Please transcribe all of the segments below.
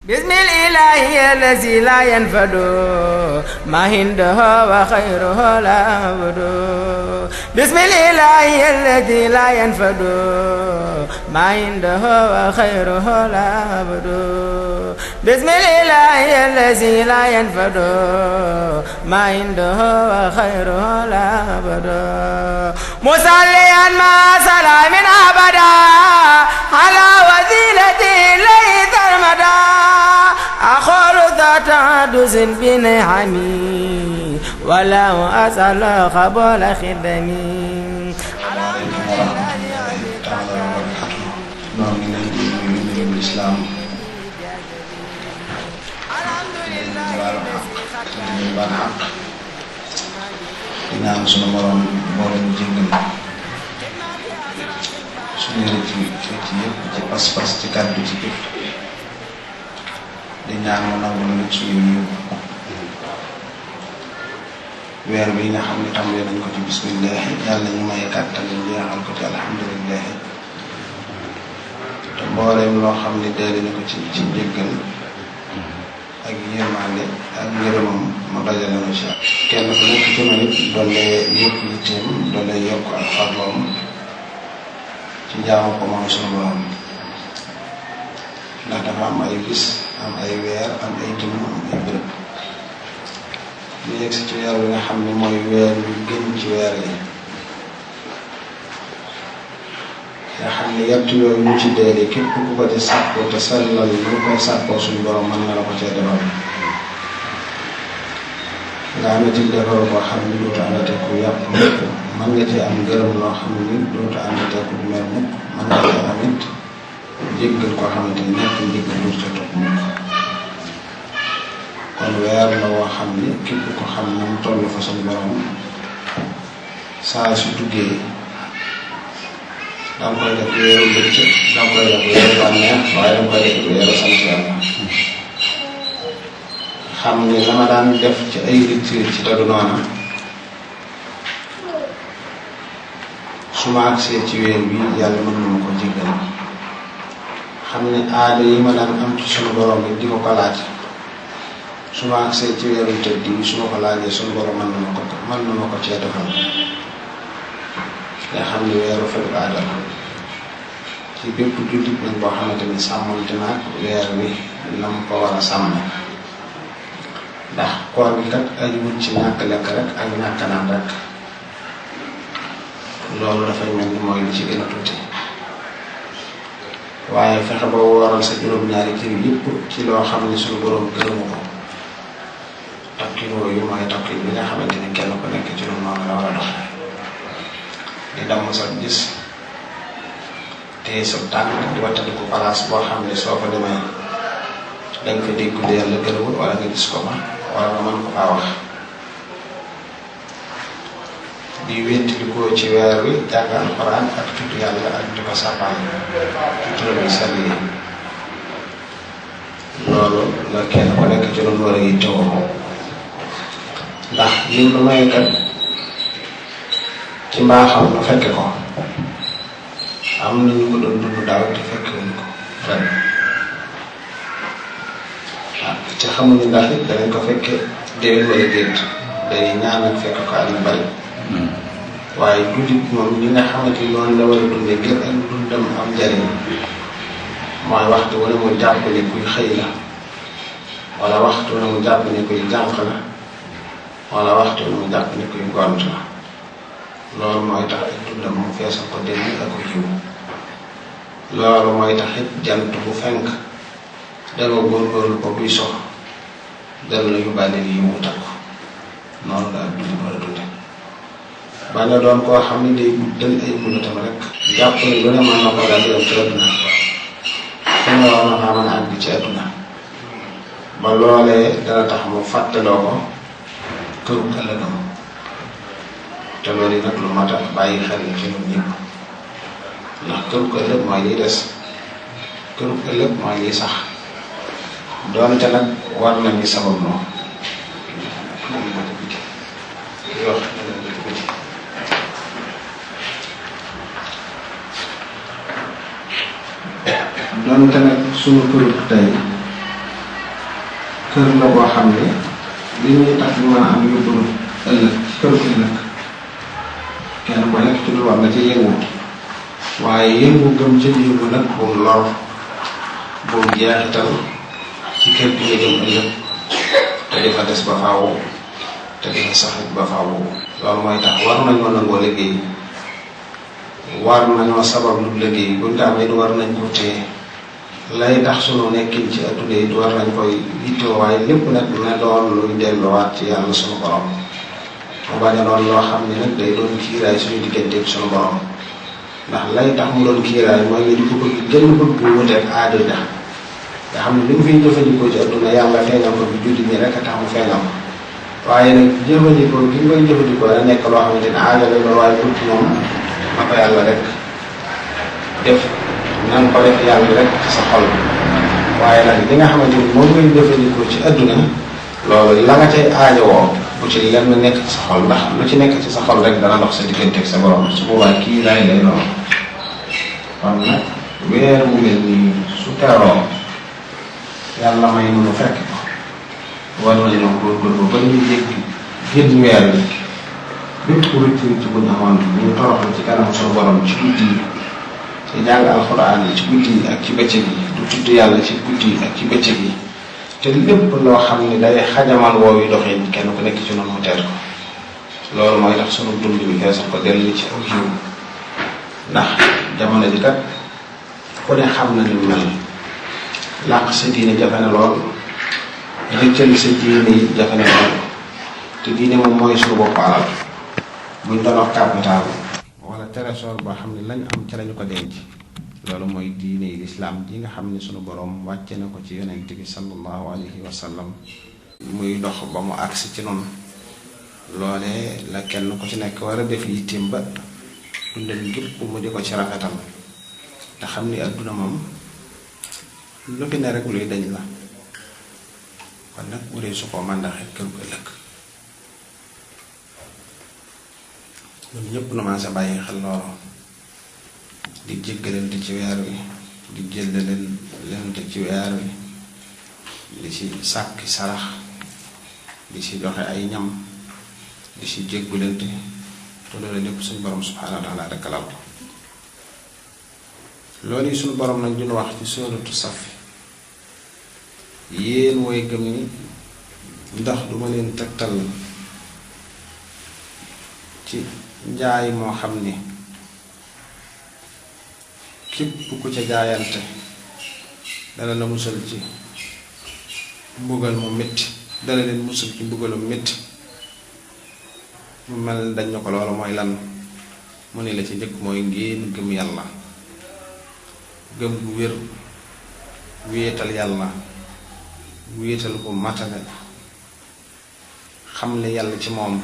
بسم الإله الذي لا ينفد ما عنده وخيره لا يعبد بسم الإله الذي لا ينفد ما عنده وخيره لا يعبد بسم الإله الذي لا ينفد ما عنده وخيره لا يعبد مصليا مع سلام أبدا على وسيلته ليس المدى أخر ذات عدس بنعمي ولا أسأل قبول خدمي ñaan sunu borom moo leen jéggal suñu rëcc yëpp ci pas-pas ci kàddu ci jëf di ñaan mu nangu nag suñu yiw weer bi nga xam ne tàmbali nañ ko ci bismillah yàlla ñu may kàttan ñu jeexal ko ci alhamdulillah te mbooleem loo xam ne dee nañ ko ci jéggal ak yërmande ak ngërëmam mu dajale na ci kenn ku nekk ci man it doole yëpp yitteem doole yokk ak farloom ci jaamu ko moom sunu borom ndax dafa am ay bis am ay weer am ay jëmm am ay bërëb ñu yegg si ci weer bi nga xam ne mooy weer yu gën ci weer yi nga xam ne yett yooyu ñu ci deele képp ku ko di sàkkoo te sellal lu koy sàkkoo suñu borom mën na la ko cee defal nga am ci defal koo xam ne dootu àndate ku yàpp mukk mën nga ci am gërëm loo xam ne dootu àndate ku mer mukk mën nga ci am it jéggal koo xamante ni nekk njéggal dootu ca topp mukk kon weer la woo xam ne képp ko xam ne mu toll fa suñu borom saa su duggee danga koy def weeru bëccëg danga koy def weeru bànneex waaye danga koy def weeru sant yàlla xam ne la ma daan def ci ay lecture ci taddu noona su ma agsee ci weer bi yàlla mën na ma ko jéggal xam ne aada yi ma daan am ci sunu borom bi di ko ko laaj su ma agsee ci weeru tëdd yi su ma ko laajee sunu borom mën na ma ko cee defal nga xam ne weeru faju aada la ci bépp jullit nañ boo xamante ni sàmmante naag weer wi nam ko war a sàmm ndax koor gi kat ay wut ci ñàkk lekk rek ak ñàkk naan rek loolu dafay mel ni mooy li ci gën a tuuti waaye fexe ba wooral sa juróom-ñaari kër yëpp ci loo xam ne suñu borom gërëmu ko takkin yooyu mooy takkin bi nga xamante ni kenn ku nekk ci lu noonu la war a doxe di damm sa gis te sa tànk di wattandiku place boo xam ne soo ko demee danga fa dégg lu yàlla gërëmul wala nga gis ko ma wala nga mën ko faa wax di wéttalikoo ci weer wi jàng alxuraan ak tudd yàlla ak di ko sàppaan ci turam yi sell yi loolu la kenn ku nekk ci loolu war a yittewoo ndax lim lu may kat ci mbaaxam nu fekke ko am na ñu ko doon dund daaw te fekke wuñ ko ren te xamuñu ndax it danañ ko fekke déwén wala déet day ñaan ak fekk ko at yu bari waaye jullit moom ñi nga xamante ni noonu la war a dundee ngir ak dundam am njariñ mooy waxtu wala mu jàpp ne kuy xëy la wala waxtu wala mu jàpp ne kuy jànq la wala waxtu wala mu jàpp ne kuy gont la loolu mooy tax it dundam mu feesal ko dégg ak ko jiw loolu mooy tax it jant bu fenk danga góorgóorlu ko buy sox dana la yóbbaale lii mu takku noonu la ak dund war a dunde ba nga doon koo xam ne day guddal ay munatam rek jàpp ne lu ne mën na ko daal yow ci àdduna fu ne war na faa mën a àgg ci àdduna ba loolee dana tax mu fàttaloo ko këru ëllëgam te loolu nag lu mat a bàyyi xel ci ñun ñëpp ndax këru ëllëg mooy liy des këru ëllëg mooy liy sax doonte nag war nañu sabab noo doonte nag sunu këru tey kër la boo xam ne li ñuy tax ñu mën a am yóbbu ëllëg ci kër gi ëllëg kenn ku nekk ci lu war na ci yëngu waaye yëngu gëm ca yëngu nag bu mu lor bu mu jeexital ci kër gi nga jëm ëllëg te di fa des ba faaw te di fa sax ba faaw loolu mooy tax war nañoo nangoo liggéey war nañoo sabab lu liggéey buñ ko amee du war nañ ko téye lay tax sunu nekkin ci adduna yi du war nañ koy yittoo waaye lépp nag na doon luy delluwaat ci yàlla sunu borom mu bañ a doon loo xam ne nag day doon kiiraay suñu digganteeg sunu borom ndax lay tax mu doon kiiraay mooy nga di ko bëgg gën bëgg bu wuteeg aada ja nga xam ne li mu fiy jëfandikoo ci adduna yàlla feeñal ko fi jullit ñi rek a tax mu feeñal ko waaye nag jëfandikoo gi nga koy jëfandikoo da nekk loo xamante ne aada la doon waaye pour moom na ko yàlla rek def na nga ko def yàlla rek ci sa xol waaye nag li nga xamante ni moom ngay jëfandikoo ci adduna loolu la nga cay aajowoo bu ci lenn nekk ci sa xol ndax lu ci nekk ci sa xol rek dana dox sa digganteeg sa borom su boobaa kii lay doon kon nag weer bu mel nii su teroo yàlla may nu mu fekk ko war nañoo góorgóorlu ba ñu yëg génn weer bi bépp rëcc bu ñu amoon ñu toroxal ci kanam suñu borom ci guddi yi ci jàng alxuraan yi ci guddi yi ak ci bëccëg yi du tudd yàlla ci guddi yi ak ci bëccëg yi te lépp loo xam ne day xajamal woowu doxin kenn ku nekk ci noonu mu teer ko loolu mooy tax sunu dund bi feesal ko dellu ci aw yiw ndax jamono ji kat ku ne xam na ni mel làq sa diine jafe na lool rëccal sa diine yi jafe na lool te diine moom mooy suñu bopp alal buñ doon wax capital wala trésor boo xam ne lañ am ca lañu ko denc loolu mooy diine yi lislaam ji nga xam ne sunu borom wàcce na ko ci yonent bi sallallahu alayhi wa sallam muy dox ba mu agsi ci noonu loolee la kenn ku ci nekk war a def yitteem ba dundal gépp mu di ko ci rafetal te xam ni adduna moom lu fi ne rek luy dañ la kon nag wuree su ko màndaxee kër gu ëllëg ñun ñëpp nu maa sa bàyyi xel loolu di jéggalante ci weer wi di jëllalante ci weer wi di ci sàkki sarax di ci joxe ay ñam di ci jéggulante te loolu lépp suñu borom subhanahu wa taala rek lal ko loolu yi suñu borom nag dina wax ci suuratu Saff yéen way gëm ni ndax duma leen tegtal ci njaay moo xam ni képp ku ca jaayante dana la musal ci mbugal mu métti dana leen musal ci mbugalu métti mu mel dañ na ko loolu mooy lan mu ne la ci njëkk mooy ngeen gëm yàlla gëm gu wér wéetal yàlla wéetal ko matale xam li yàlla ci moom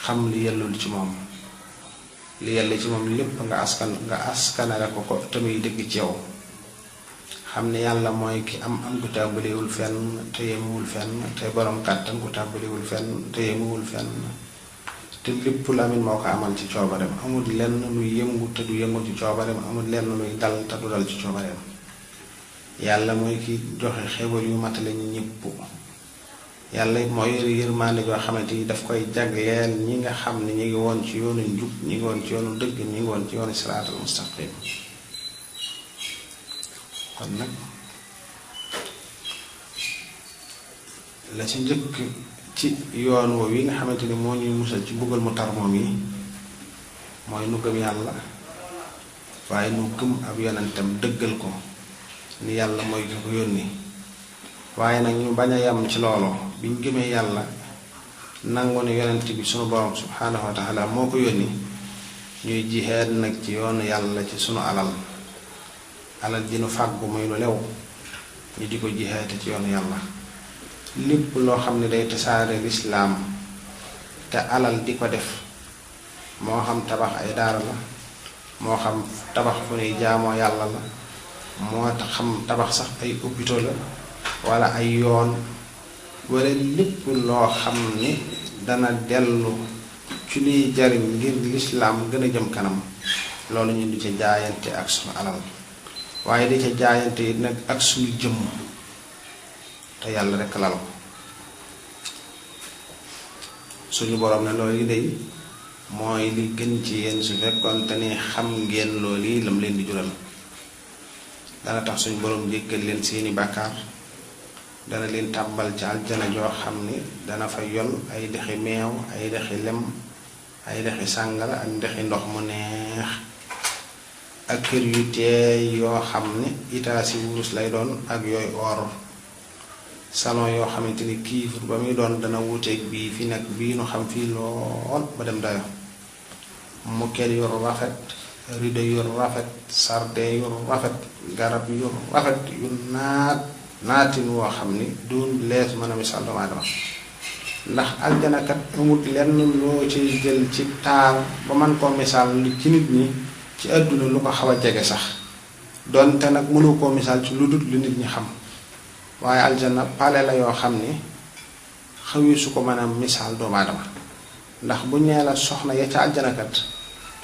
xam li yellul ci moom li yàlla ci moom lépp nga askanale ko tamuy dëgg ci yow xam ne yàlla mooy ki am gu tàmbalewul fenn te yemuwul fenn te borom kàttan gu tàmbalewul fenn te yemuwul fenn te lépp lamin moo ko amal ci coobareem amul lenn luy yëngu te du yëngu ci coobareem amul lenn luy dal te du dal ci coobareem yàlla mooy ki joxe xéwal yu matale ñi ñëpp yàlla mooy yërmande joo xamante ni daf koy jagleel ñi nga xam ne ñi ngi woon ci yoonu njub ñi ngi woon ci yoonu dëgg ñi ngi woon ci yoonu siraatal mustaqim kon nag la ci njëkk ci yoon woowu yi nga xamante ni moo ñuy musal ci mbugal mu tar moom yi mooy nu gëm yàlla waaye nu gëm ab yonentam dëggal ko ni yàlla mooy ki ko yónni waaye nag ñu bañ a yam ci loolu biñ gëmee yàlla nangu ne yonent bi sunu borom subhanahu wa taala moo ko yónni ñuy jihaad nag ci yoonu yàlla ci sunu alal ji nu fàggu muy lu lew ñu di ko jihaate ci yoonu yàlla lépp loo xam ne day tasaare lislaam te alal di ko def moo xam tabax ay daara la moo xam tabax fu nuy jaamoo yàlla la moo tax xam tabax sax ay hôpital la wala ay yoon wala lépp loo xam ni dana dellu ci liy jariñ ngir lislaam gën a jëm kanam loolu ñu di ca jaayante ak sunu alal waaye di ca jaayante it nag ak suñu jëmm te yàlla rek lal ko suñu borom ne loolu yi day mooy li gën ci yéen su fekkoon te ni xam ngeen loolu yi lam leen di jural dana tax suñu borom jéggal leen seeni bàkkaar dana leen tàbbal ci aljana joo xam ni dana fa yol ay dexi meew ay dexi lem ay dexi sàngara ak dexi ndox mu neex ak kër yu teey yoo xam ne itaasi wurus lay doon ak yooyu or salon yoo xamante ni kiifur ba muy doon dana wuuteeg bii fi nag bii nu xam fii lool ba dem dayo moquette yu rafet rideau yu rafet sardin yu rafet garab yu rafet yu naatin woo xam ni doon lees mën a misaal doomu aadama ndax aljanakat amut lenn loo ci jël ci taar ba man koo misaal ci nit ñi ci àdduna lu ko xaw a jege sax donte nag mënu koo misaal ci lu dul lu nit ñi xam waaye aljana pale la yoo xam ni xawi su ko mën a misaal doomu aadama ndax bu ñee la soxna ya ca aljanakat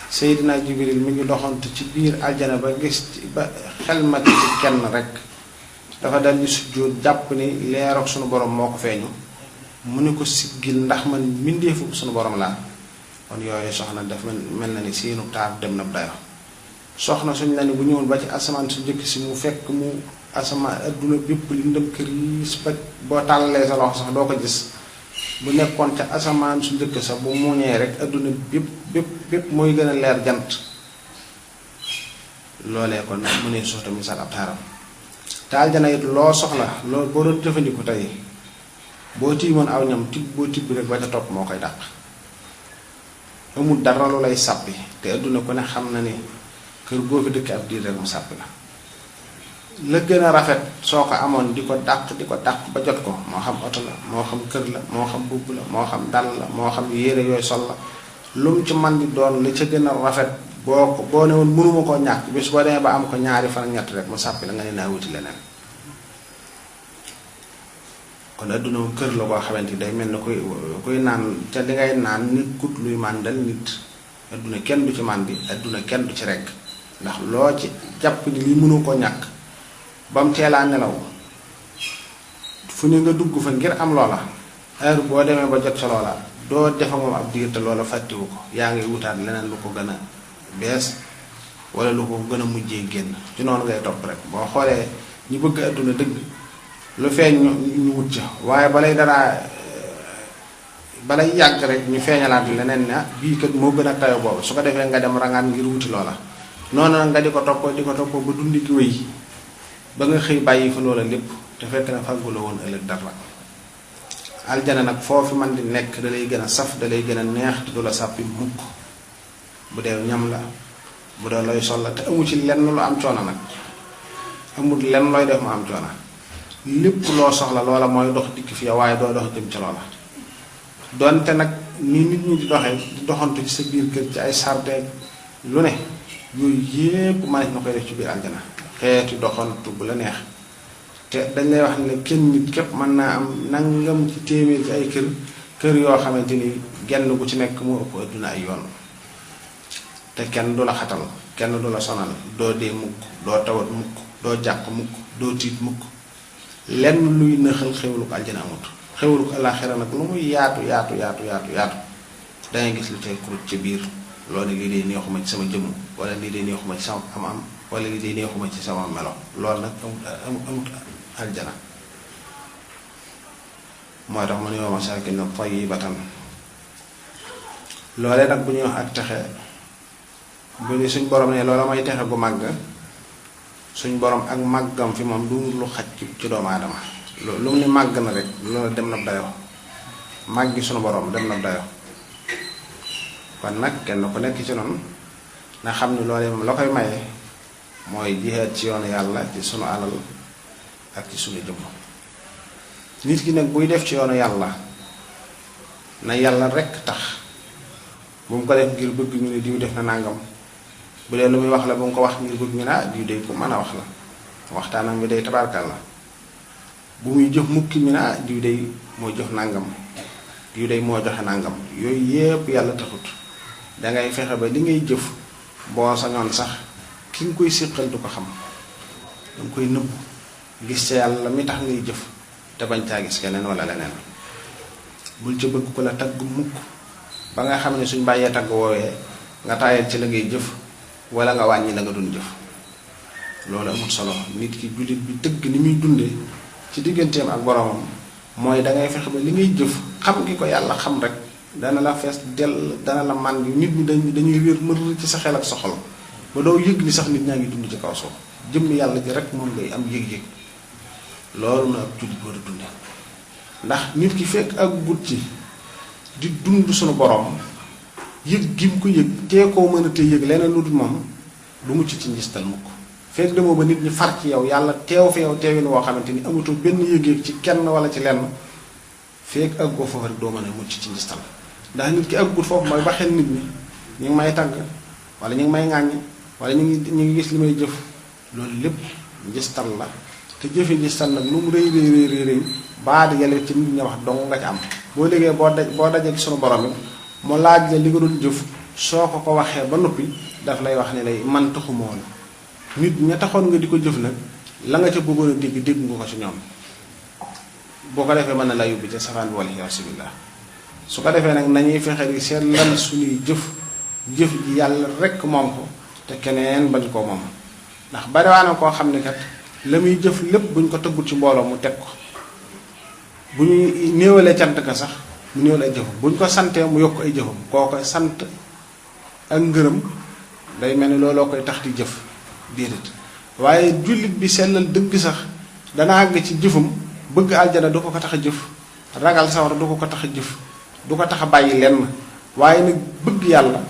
Seydina Jibril mi ngi doxantu ci biir aljana ba gis ba xel ma ci kenn rek dafa dal di sujjóot jàpp ni leeroog sunu borom moo ko feeñu mu ne ko siggil ndax man mbindeefu sunu borom laa kon yooyu soxna daf mel na ni seenu taar dem na dayo soxna suñ la ni bu ñëwoon ba ci asamaan su njëkk si mu fekk mu asamaan adduna bépp li ndëm kër yi ba boo tàllalee sa loxo sax doo ko gis bu nekkoon ca asamaan su njëkk sax bu muuñee rek adduna bépp mooy gën a leer jant loolee kon nag mu ne soxta misaal ab taaram te aljana it loo soxla loo boo doon jëfandiku tey boo tiimoon aw ñam boo tibb rek ba ca topp moo koy dàq amul dara lu lay sàppi te adduna ko ne xam na ni kër boo fi dëkk ab diir rek mu sàppi la gën a rafet soo ko amoon di ko dàq ba jot ko moo xam oto la moo xam kër la moo xam bubb la moo xam dàll la moo xam yére yooyu sol la lu mu ci man di doon li ca gën a rafet boo ne woon mënuma koo ñàkk bis boo demee ba am ko ñaari fan ak ñett rek mu sàppi la nga ne naa wuti leneen kon adduna moom kër la boo xamante ni day mel ni kuy naan ca li ngay naan nit kut luy màndal nit adduna kenn du ci màndi adduna kenn du ci rekk ndax loo ci jàpp ni li mënu ko ñàkk ba mu teelaa nelaw fu ne nga dugg fa ngir am loola heure boo demee ba jot ca loola doo defa moom ab diir te loola fàttiwu ko yaa ngi wutaat leneen lu ko gën a bees wala lu ko gën a mujjee génn ci noonu ngay topp rek boo xoolee ñi bëgg adduna dëgg lu feeñ ñu wut ca waaye balay yàgg rek ñu feeñalaat leneen ne bii kat moo gën a tayo boobu su ko defee nga dem rangaan ngir wuti loola noonu nag nga di ko topp ba dundi gi wéy ba nga xëy bàyyi fa loola lépp te fekk na fàggu la woon ëllëg dara aljana nag foofu man di nekk da lay gën a saf da lay gën a neex te du la sàppi mukk bu dee ñam la bu dee looy sol la te amu ci lenn lu am coono nag amul lenn looy def mu am coono lépp loo soxla loola mooy dox dikk fi waaye doo dox jëm ci loola donte nag ni nit ñi di doxee di doxantu ci sa biir kër ci ay sardeeg lu ne yooyu yépp manees na koy def ci biir aljana xeeti doxantu bu la neex te dañ lay wax ne kenn nit képp mën naa am nangam ci téeméer ci ay kër yoo xamante ni genn gu ci nekk moo ëpp adduna ay yoon te kenn du la xatal kenn du la sonal doo dee mukk doo tawat mukk doo jàq mukk doo tiit mukk lenn luy nëxal xewlu ko aljana amut xewlu ko àllaaxira nag lu muy yaatu dangay gis lu tey kurut ci biir loolu lii dee neexuma ci sama jëmm wala lii dee neexuma ci sama am wala lii dee neexuma ci sama melo loolu nag amut aljana moo tax mu ne wa masaakin tayyibatan loolee nag bu ñuy wax ak texe bu ni suñ borom ne loola may texe gu màgg suñ borom ak màggam fi moom du lu xaj ci doomu aadama lu mu ni màgg na rek loolu dem na dayo màggi suñu borom dem na dayo kon nag kenn ku nekk ci noonu na xam ni loolee moom la koy maye mooy jihaad ci yoonu yàlla ci sunu alal ak ci sunu jëmm nit ki nag buy def ci yoonu yàlla na yàlla rekk tax bu mu ko def ngir bëgg ñu ne diw def na nàngam bu dee lu muy wax la bu mu ko wax ngir bëgg ñu ne diw day ko mën a wax la waxtaanam bi day tabarkal la bu muy jëf mukki ñu ne diw day moo jox nàngam diw day moo joxe nàngam yooyu yépp yàlla taxut dangay fexe ba li ngay jëf boo sañoon sax ki nga koy séqal du ko xam danga koy nëbb gis ca yàlla mi tax ngay jëf te bañ caa gis keneen wala leneen bul ca bëgg ko la tagg mukk ba nga xam ne suñ bàyyee tagg woowee nga taayal ci la ngay jëf wala nga wàññi la nga doon jëf loolu amul solo. nit ki jullit bi dëgg ni muy dundee ci digganteem ak boromam mooy da ngay fexe ba li ngay jëf xam gi ko yàlla xam rek dana la fees dell dana la man gi nit ñi dañuy wér mër ci sa xel ak sa xol ba doo yëg ni sax nit ñaa ngi dund ci kaw suuf jëmm yàlla ji rek moom ngay am yëg-yëg loolu na ab jullit war a dunde ndax nit ki fekk ak gut ci di dund suñu borom yëg gi mu ko yëg tee koo mën a tee yëg leneen lu dul moom du mucc ci njistal mukk fekk demoo ba nit ñi far ci yow yàlla teew fi yow teewin woo xamante ni amatoo benn yëg-yëg ci kenn wala ci lenn fekk ak goo foofu rek doo mën a mucc ci njistal ndax nit ki ak gut foofu mooy baxel nit ñi ñu ngi may tagg wala ñu ngi may ŋàññi wala ñu ngi gis li may jëf loolu lépp njistal la te jëfe njistal nag lu mu rëy baa di yàlla ci nit ñi wax dong nga ci am boo liggéey boo dajee ci sunu borom it mu laaj la li nga doon jëf soo ko waxee ba noppi daf lay wax ne lay man taxuma woon nit ña taxoon nga di ko jëf nag la nga ca bëggoon a dégg nga ko ci ñoom boo ko defee mën na la yóbbu ca safaan bi wala yasubillah su ko defee nag nañuy fexe di seetlal suñuy jëf ji yàlla rekk moom ko te keneen bañ koo moom ndax bariwaana koo xam ne kat la muy jëf lépp buñ ko tëggut ci mbooloo mu teg ko bu ñuy néewalee cant ka sax mu néewal ay jëfam buñ ko santee mu yokk ay jëfam koo koy sant ak ngërëm day mel ni looloo koy tax di jëf déedéet waaye jullit bi sellal dëgg sax dana àgg ci jëfam bëgg aljana du ko tax a jëf ragal sawar du ko tax a jëf du ko tax a bàyyi lenn waaye nag bëgg yàlla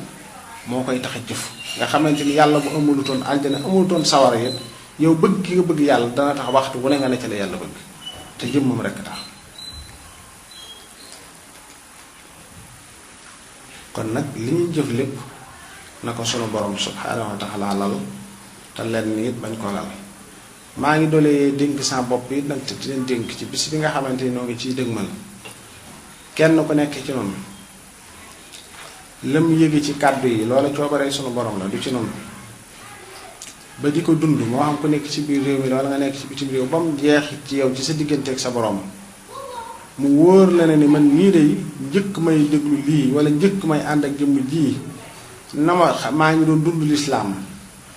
moo koy tax a jëf nga xamante ni yàlla bu amulutoon aljana amulutoon sawar yépp yow bëgg ki nga bëgg yàlla dana tax waxtu wu ne nga ne ca la yàlla bëgg te jëmmam rekk tax kon nag li ñuy jëf lépp na ko sunu borom subhaanahu wa taala lal te lenn nit bañ ko lal maa ngi dolee dénk sa bopp yi nag te di leen dénk ci bis bi nga xamante ni noo ngi ciy dëgmal kenn ku nekk ci noonu lam yëgi ci kàddu yi loola coobaree sunu borom la du ci noonu ba di ko dund moo xam ku nekk ci biir réew mi wala nga nekk ci bitim réew ba mu jeex ci yow ci sa diggante ak sa borom mu wóor la ne ni man nii de njëkk may déglu lii wala njëkk may ànd ak jëmm jii na maa ngi doon dund lislaam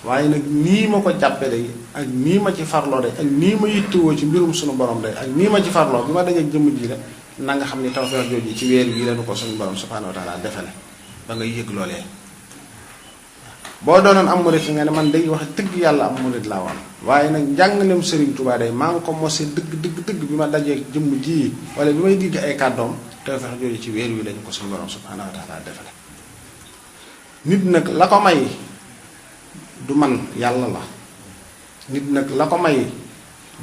waaye nag nii ma ko jàppe day ak nii ma ci farloo day ak nii ma yittewoo ci mbirum sunu borom day ak nii ma ci farloo bi ma dajeek jëmm ji la na nga xam ni tawfeex jooju ci weer wi lañu ko sunu borom subhaanahu wa taala defale ba nga yëg loolee boo doonoon am murit nga ne man day wax dëgg yàlla am murit laa woon waaye nag njàngaleem Serigne Touba day maa ngi ko mose dëgg bi ma dajee jëmm ji wala bi may digg ay kàddoom tawfeex jooju ci weer wi lañu ko suñu borom subhaanahu wa taala defale nit nag la ko may du man yàlla la nit nag la ko may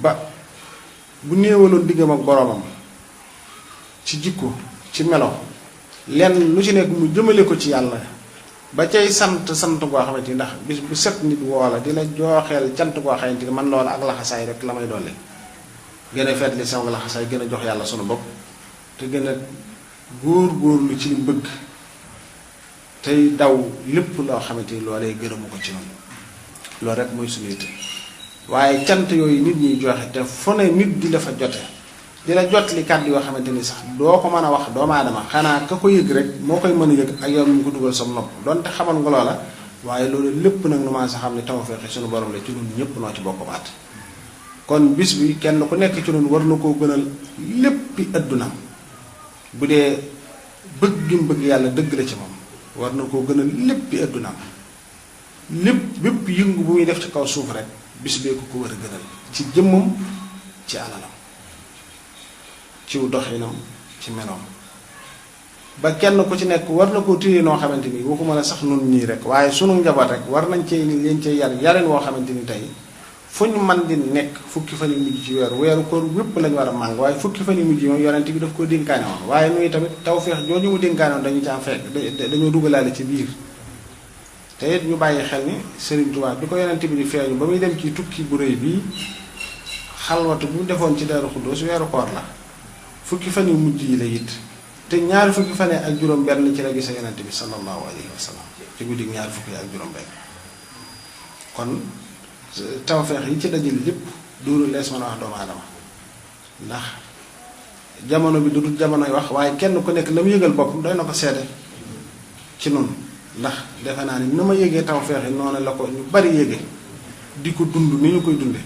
ba bu néewaloon diggam ak boromam ci jikko ci melo lenn lu ci nekk mu jëmale ko ci yàlla ba cay sant goo xamante ni ndax bis bu set nit woola dina jooxeel cant goo xamante ni man loola ak laxasaay rek la may dolli gën a feet li sama laxasaay gën a jox yàlla sunu bopp te gën a góor-góorlu ci li bëgg tey daw lépp loo xamante ni loolee gërëmu ko ci noonu loolu rek mooy suñu yitte waaye cant yooyu nit ñuy joxe te fu ne nit di dafa jote di la jot li kàddu yoo xamante ni sax doo ko mën a wax doomu aadama xanaa ka ko yëg rek moo koy mën a yëg ak yow mu ko dugal sam nopp donte xamal nga loola waaye loolu lépp nag nu maa sa xam ne tawfeex suñu borom la ci ñun ñëpp noo ci bokk baat kon bis bi kenn ku nekk ci ñun war na koo gënal léppi addunaam bu dee bëgg gi mu bëgg yàlla dëgg la ci moom war na koo gënal léppi addunaam bépp yëngu bu muy def ci kaw suuf rek bis bee ko war a gënal ci jëmmam ci alalam ciw doxinam ci meloom ba kenn ku ci nekk war na koo téye noo xamante ni waxuma la sax nun ñii rek waaye sunu njaboot rek war nañ cee leen cee yaren woo xamante ni tey fu ñu man di nekk fukki fan yu mujj ci weeru koor wépp lañu war a màng waaye fukki fan yu mujj moom yonent bi daf koo dénkaane woon waaye nuyu tamit tawfeex jooju mu dénkaane woon dañu caa fekk dañoo dugalaale ci biir te it ñu bàyyi xel ni Serigne Touba bi ko yonent bi di feeñu ba muy dem ci tukki bu rëy bii xalwatu bu defoon ci Daaru Xuddoos weeru koor la fukki fan yu mujj yi la it te ñaari fukki fan ak juróom benn ci la gis yonent bi sallallahu alayhi wa sallam ci guddi ñaari fukki ak juróom benn kon tawfeex yi ci dajale lépp duuru lees mën a wax doomu aadama ndax jamono bi du dul jamonoy wax waaye kenn ku nekk la mu yëgal boppam doy na ko seede ci noonu ndax defe naa ni na ma yëgee tawfeex yi noonu la ko ñu bari yëgee di ko dund ni ñu koy dunde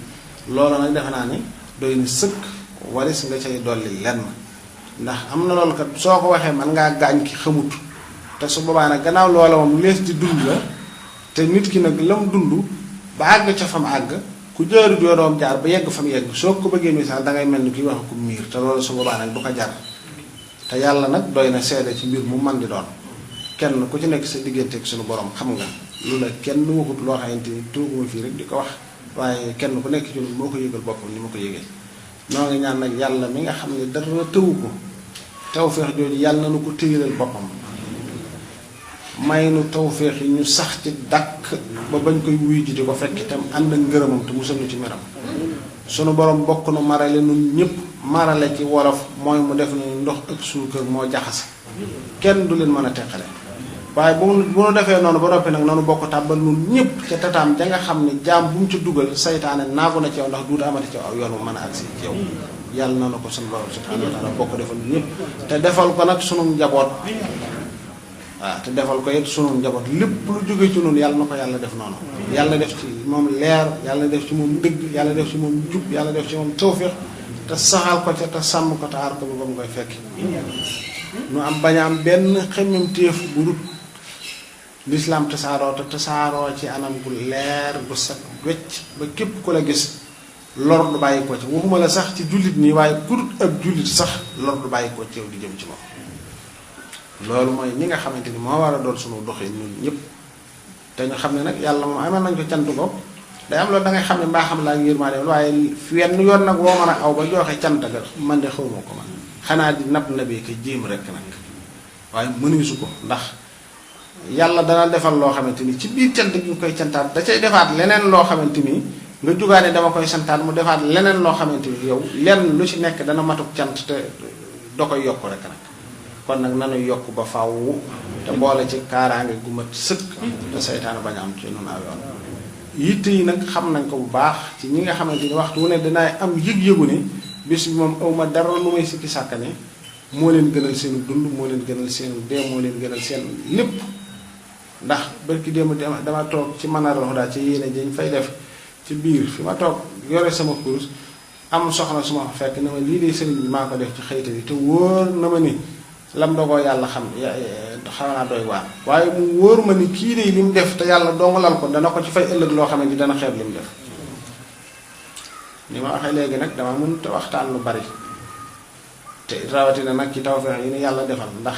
loolu nag defe naa ni doy na sëkk waris nga cay dolli lenn ndax am na loolu kat soo ko waxee man ngaa gaañ ki xamut te su boobaa nag gannaaw loola moom lees di dund la te nit ki nag lam dund ba àgg ca fam àgg ku jaarut yoo doom jaar ba yegg fam yegg soo ko bëggee misaal dangay mel ni kiy wax ko miir te loolu su boobaa nag du ko jar te yàlla nag doy na seede ci mbir mu man di doon kenn ku ci nekk sa diggante ak suñu borom xam nga lu la kenn waxut loo xamante ni tooguma fii rek di ko wax waaye kenn ku nekk ci ñun moo ko yëgal boppam ni ma ko yëgee noo ngi ñaan nag yàlla mi nga xam ne dara tëwu ko tawféex jooju yàlla na nu ko téyalal boppam may nu tawféex yi ñu sax ci dàkk ba bañ koy wuy ji di ko fekk itam ànd ak ngërëmam te musal nu ci meram sunu borom bokk nu marale nun ñëpp marale ci wolof mooy mu def nu ndox ak suukar moo jaxase kenn du leen mën a teqale waaye bu nu defee noonu ba noppi nag noonu bokk tàbbal nun ñëpp ca tataam ja nga xam ne jaam bu mu ci dugal saytaane naagu na ci yow ndax duuta amati ci yow yoon mu mën a agsi ci yow yàlla na ko sunu borom subhanahu wa taala bokk defal nun ñëpp te defal ko nag sunu njaboot waaw te defal ko it sunu njaboot lépp lu jóge ci noonu yàlla na ko yàlla def noonu yàlla def ci moom leer yàlla def ci moom dëgg yàlla def ci moom jub yàlla def ci moom tawfiq te saxal ko ca te sàmm ko te aar ko ba mu koy fekk nu am bañ a am benn xemmem téef bu dut lislaam tasaaroo te tasaaroo ci anam gu leer gu set wecc ba képp ku la gis lor du bàyyi ko ci waxuma la sax ci jullit nii waaye ku dut ab jullit sax lor du bàyyi ko ci yow di jëm ci moom loolu mooy ñi nga xamante ni moo war a doon sunu doxee ñun ñëpp te ñu xam ne nag yàlla moom amal nañ ko cant ko day am loolu da ngay xam ne mbaa xam laa ngir maa dem waaye wenn yoon nag woo mën a aw ba joxe cant ga man de xaw ma ko man xanaa di nab nabee ko jéem rek nag waaye mënuñu ko ndax yàlla dana defal loo xamante ni ci biir cant gi ñu koy cantaat da cay defaat leneen loo xamante ni nga jugaane dama koy santaat mu defaat leneen loo xamante ni yow lenn lu ci nekk dana matuk cant te da koy yokk rek nag kon nag nanuy yokk ba faaw te boole ci kaaraange gu mat sëkk te seytaane bañ a am ci noonu aw yoon yitte yi nag xam nañ ko bu baax ci ñi nga xamante ni waxtu wu ne dinaay am yëg-yëgu ni bis bi moom awma dara lu may sikki sàkkane moo leen gënal seenu dund moo leen gënal seenu dee moo leen gënal seen lépp ndax barki démb dama toog ci Manarul Huda ci yéene dañ fay def ci biir fi ma toog yore sama kurus am soxna su ma fekk ne ma lii de sëriñ bi maa ko def ci xëyta yi te wóor na ma ni lam dogoo yàlla xam xaw naa doy waar waaye mu wóor ma ni kii de li mu def te yàlla dongalal ko dana ko ci fay ëllëg loo xam ne dana xeeb li mu def ni ma waxee léegi nag dama mënut a waxtaan lu bari te rawatina nag ci tawfeex yi ni yàlla defal ndax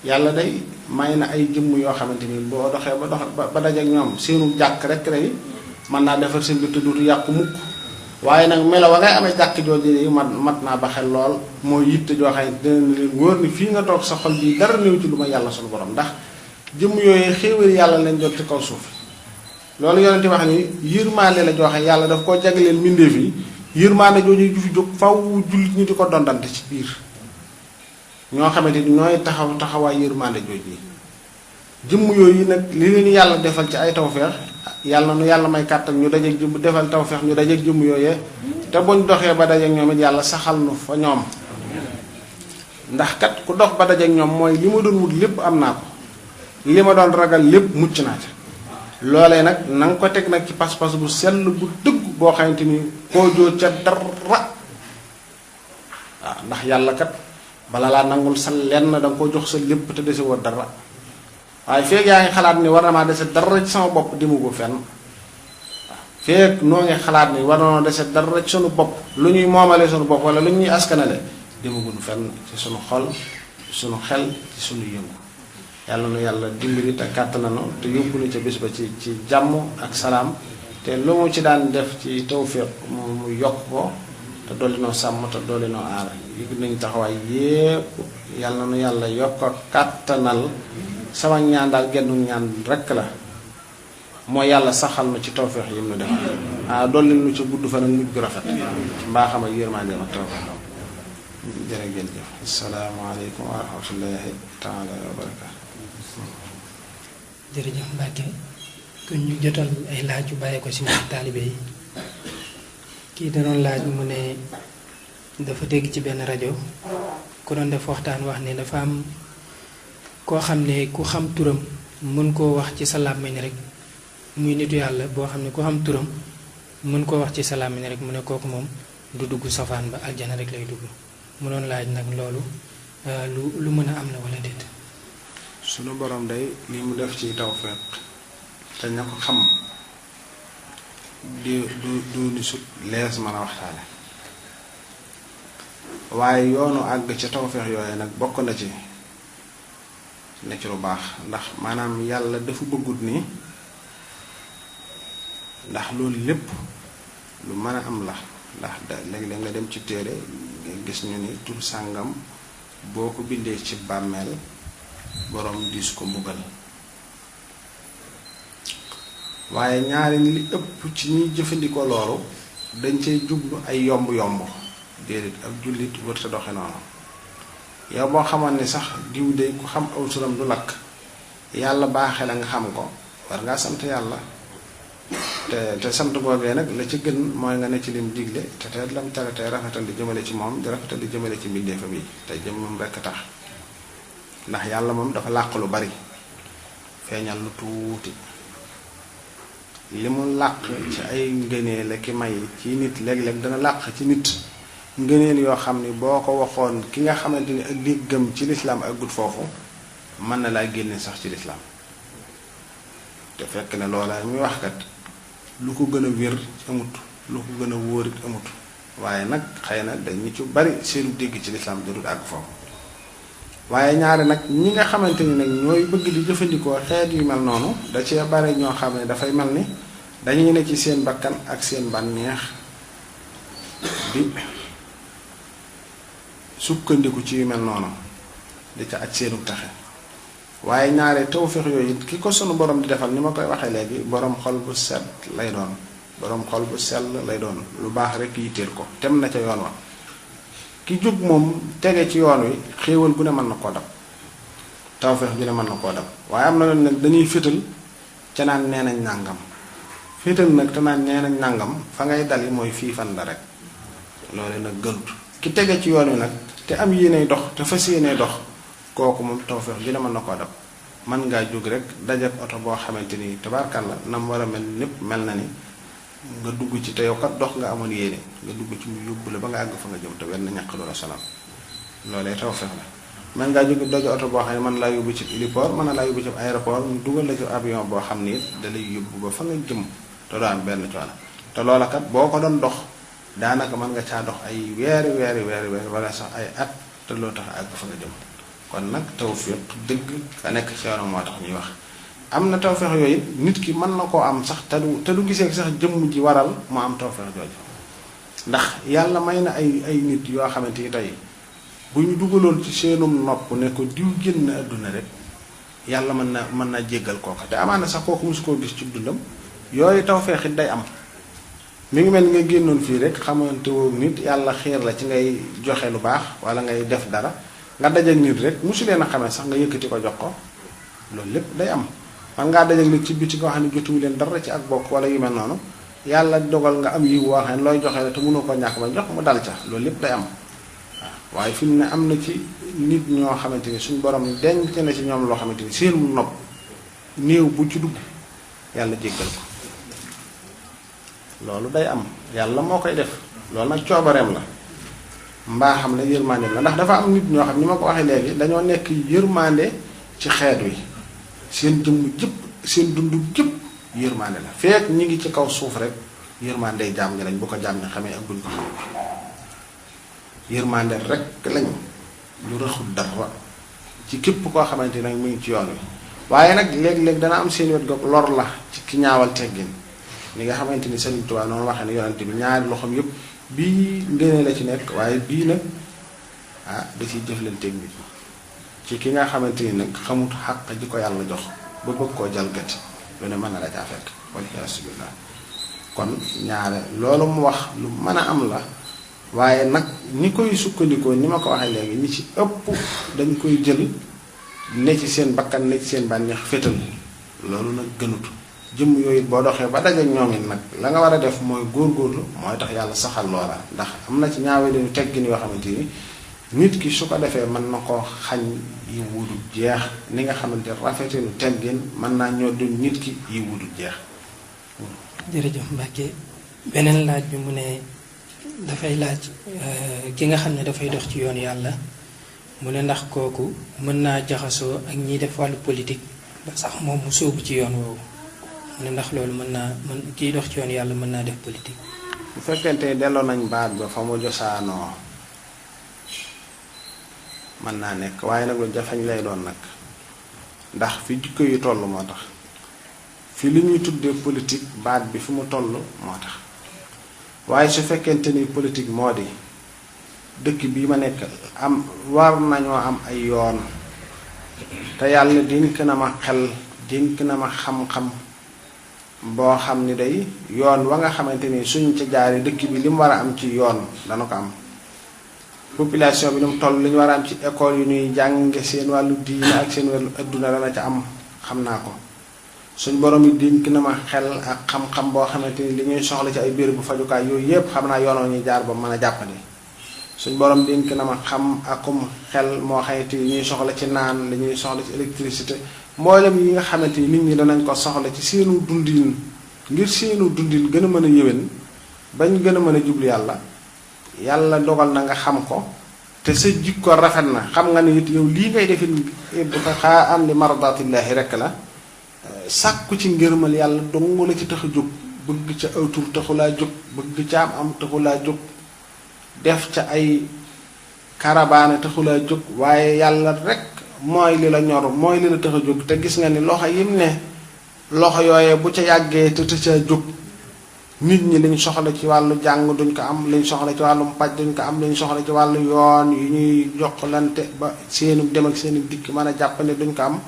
yàlla day may na ay jëmm yoo xamante ni boo doxee ba dajeek ñoom seenu jàkk rek rek mën naa defar seen bi te duutu yàqu mukk waaye nag melo wa ngay amee jàkk jooju yi mat naa ba xel lool moo yitte joo xam ne dina leen wóor ni fii nga toog sa xol bii dara néew ci lu ma yàlla sunu borom ndax jëmm yooyu xéewal yàlla leen jot ci kaw suuf loolu yonente wax ni yërmaande la joo xam yàlla daf koo jagleel mbindeef yi yërmaande jooju ju fi jóg faw jullit ñi di ko dondante ci biir ñoo xamante ni ñooy taxawaay yërmaande jooju yi jëmm yooyu nag li leen yàlla defal ci ay tawfeex yàlla nu yàlla may kàttan ñu dajeeg jëmm defal tawfeex ñu dajeeg jëmm yooyee te buñ doxee ba dajeeg ñoom it yàlla saxal nu fa ñoom ndax kat ku dox ba dajeeg ñoom mooy li ma doon wut lépp am naa ko li ma doon ragal lépp mucc naa ca loolee nag na nga ko teg nag ci pas-pas bu sell bu dëgg boo xamante ni koo joo ca dara waaw ndax yàlla kat bala laa nangul sa lenn da nga ko jox sa lépp te dese woo dara waaye feeg yaa ngi xalaat ni war na maa dese dara ci sama bopp dimu ko fenn waaw feeg noo ngi xalaat ni war na noo dese dara ci sunu bopp lu ñuy moomale sunu bopp wala lu ñuy askanale dimagun fenn ci sunu xol ci sunu xel ci sunu yëngu yàlla nu yàlla dimbali te kàtt nanu te yóbbu nu ca bis ba ci jàmm ak salaam te lu mu ci daan def ci tawfiq mu yokk ko te dolli noo sàmm te dolli noo aar yëg nañu taxawaay yépp yàlla nu yàlla yokk ko kàttanal sama ñaan daal gennu ñaan rekk la mooy yàlla saxal na ci tawfeex yi mu defal dolli nu ci gudd fan ak mujj gu rafet ci mbaaxam ak yërmandeem ak tawfeexam jërë ngeen jëf asalaamaaleykum wa rahmatullahi taala wa barakaatu. jërëjëf Mbacke kon ñu jotal ay laaj yu bàyyi ko si mbokk taalibe yi kii da doon laaj mu ne dafa dégg ci benn rajo ku doon def waxtaan wax ne dafa am koo xam ne ku xam turam mën koo wax ci sa làmmiñ rek muy nitu yàlla boo xam ne ku xam turam mën koo wax ci sa làmmiñ rek mu ne kooku moom du dugg safaan ba aljana rek lay dugg mu doon laaj nag loolu lu mën a am la wala déet. sunu borom day li mu def ci tawfeex te ña ko xam du ni sut lees mën a waxtaane waaye yoonu àgg ca tawfeex yooyu nag bokk na ci ne ci lu baax ndax maanaam yàlla dafa bëggut ni ndax loolu lépp lu mën a am la ndax léegi-léeg nga dem ci téere nga gis ñu ni tur sàngam boo ko bindee ci bàmmeel boroom diis ko mbugal waaye ñaari li ëpp ci ñuy jëfandikoo loolu dañ cey jublu ay yomb-yomb déedéet ab jullit wërta doxe noonu yow boo xamoon ni sax diw de ku xam aw turam du lakk yàlla baaxee la nga xam ko war ngaa sant yàlla te sant googee nag la ci gën mooy nga ne ci lim digle te lam tere tey rafetal di jëmale ci moom di rafetal di jëmale ci mbindeefam yi te jëm moom rekk tax ndax yàlla moom dafa làq lu bari feeñal lu tuuti li mu làq ci ay ngëneel la ki may ci nit léeg-léeg dana làq ci nit ngëneel yoo xam ni boo ko waxoon ki nga xamante ni ak li gëm ci lislaam ak gut foofu mën na laa génne sax ci lislaam te fekk ne loola muy wax kat lu ko gën a wér amut lu ko gën a wóorit amut waaye nag xëy na dañu ci bari seenu dégg ci lislaam jarul àgg foofu waaye ñaari nag ñi nga xamante ni nag ñooy bëgg di jëfandikoo xeet yu mel noonu da cee bari ñoo xam ne dafay mel ni dañuy ne ci seen bakkan ak seen bànneex di sukkandiku ci yu mel noonu di ca aj seenu taxe waaye ñaare tawfeex yooyu ki ko sunu borom di defal ni ma koy waxee léegi borom xol bu set lay doon borom xol bu sell lay doon lu baax rek yitteel ko tem na ca yoon wa ki jóg moom tege ci yoon wi xéewal bu ne mën na koo dab tawfeex ju ne mën na koo dab waaye am na loolu nag dañuy fétal ca naan nee nañ nàngam fétal nag te naan nee nañ nàngam fa ngay dali mooy fii fan la rek loolu nag gënut ki tege ci yoon wi nag te am yéenay dox te fas yéenay dox kooku moom tawfeex ju ne mën na koo dab mën ngaa jóg rek dajak oto boo xamante ni tabaarkalla nam war a mel népp mel na ni nga dugg ci te yow kat dox nga amoon yéene nga dugg ci mu yóbbu la ba nga àgg fa nga jëm te wenn ñàkk du la sonal loolee tawfeex la mën ngaa jóg dojo oto boo xam ne mën laa yóbbu ci héliport mën na laa yóbbu ci aéroport ñu dugal la ci avion boo xam ni da lay yóbbu ba fa nga jëm te doo am benn coono te loola kat boo ko doon dox daanaka mën nga caa dox ay weeri wala sax ay at te loo tax àgg fa nga jëm kon nag tawfeex dëgg ka nekk ci yoonam moo tax ñuy wax am na tawfeex yooyu nit ki mën na koo am sax te du gisee sax jëmm ji waral mu am tawfeex jooju ndax yàlla may na ay nit yoo xamante ni tey bu ñu dugaloon ci seenum nopp ne ko diw génn àdduna rek yàlla mën na jéggal kooka te amaana sax kooku mosu koo gis ci dundam yooyu tawfeex it day am mi ngi mel ni nga génnoon fii rek xamante woo nit yàlla xiir la ci ngay joxe lu baax wala ngay def dara nga dajal nit rek mosu leen a xamee sax nga yëkkati ko jox ko loolu lépp day am man ngaa dajal nit ci biti nga xam ne jotuwu leen dara ci ak bokk wala yu mel noonu yàlla dogal nga am yiw woo xam ne looy joxe la te mënoo ko ñàkk ba jox mu dal ca loolu lépp day am waaw waaye fi mu ne am na ci nit ñoo xamante ni suñu borom denc na ci ñoom loo xamante ni seen nopp néew bu ci dugg yàlla jéggal ko loolu day am yàlla moo koy def loolu nag coobareem la mbaa xam ne yërmande la ndax dafa am nit ñoo xam ni ma ko waxee léegi dañoo nekk yërmande ci xeet wi seen jëmm jëpp seen dund jëpp yërmande la fekk ñi ngi ci kaw suuf rek yërmande jaam ñi lañ bu ko jaam ñi xamee ak buñ ko xam yërmande rek lañ lu raxul dara ci képp koo xamante nag mu ngi ci yoon wi waaye nag léeg-léeg dana am seen wet goog lor la ci ki ñaawal teggin li nga xamante ni Sëriñ Tuubaa noonu waxee ne yonent bi ñaari loxoom yëpp bii ngënee la ci nekk waaye bii nag da ciy jëflanteeg nit ci ki nga xamante ni nag xamut xàq ji ko yàlla jox ba bëgg koo jalgati lu ne mën na la caa fekk wallaahi billah kon ñaare loolu mu wax lu mën a am la waaye nag ñi koy sukkandikoo ni ma ko waxee léegi ñi ci ëpp dañ koy jël ne ci seen bakkan ne ci seen bànneex fétal loolu nag gënut jëmm yooyu boo doxee ba daje ñoom it nag la nga war a def mooy góorgóorlu mooy tax yàlla saxal loola ndax am na ci ñaawee dañu teggin yoo xamante ni nit ki su ko defee mën na koo xañ yi wudul jeex ni nga xamante rafetinu teggin mën naa ñoo dun nit ki yi wudul jeex. jërëjëf Mbacke beneen laaj bi mu ne dafay laaj ki nga xam ne dafay dox ci yoon yàlla mu ne ndax kooku mën naa jaxasoo ak ñiy def wàllu politique ba sax moom mu sóobu ci yoon woowu mu ne ndax loolu mën kiy dox ci yoon yàlla mën naa def politique. bu fekkente delloo nañ baat ba fa mu josaanoo mën naa nekk waaye nag lu jafeñ lay doon nag ndax fi jikko yu toll moo tax fi li ñuy tuddee politique baat bi fi mu toll moo tax waaye su fekkente ni politique moo di dëkk bii ma nekk am war nañoo am ay yoon te yàlla dénk na ma xel dénk na ma xam-xam boo xam ni day yoon wa nga xamante ni suñ ca jaaree dëkk bi li mu war a am ci yoon dana ko am population bi ni mu toll li ñu war a am ci école yu ñuy jànge seen wàllu diine ak seen wàllu adduna dana ca am xam naa ko suñ borom yi dénk na ma xel ak xam-xam boo xamante ni li ñuy soxla ci ay bérébu fajukaay yooyu yépp xam naa yoonoo ñuy jaar ba mën a jàppandi suñ borom dénk na ma xam akum xel moo xamante ni ñuy soxla ci naan li ñuy soxla ci électricité mboolem yi nga xamante ni nit ñi danañ ko soxla ci seenu dundin ngir seenu dundin gën a mën a yéwén bañ gën a mën a jublu yàlla dogal na nga xam ko te sa jikko rafet na xam nga ni it yow lii ngay defit xaa am li mardatillahi rekk la sàkku ci ngërëmal yàlla dong la ci tax a jóg bëgg ca aw tur taxulaa jóg bëgg ca am taxulaa jóg def ca ay karabaane taxulaa jóg waaye yàlla rekk mooy li la ñor mooy li la tax a jóg te gis nga ni loxo yim ne loxo yooye bu ca yàggee te ca jóg nit ñi liñ soxla ci wàllu jàng duñ ko am liñ soxla ci wàllu paj duñ ko am liñ soxla ci wàllu yoon yu ñuy jokkalante ba seenu dem ak seenu dikk mën a jàppale duñ ko am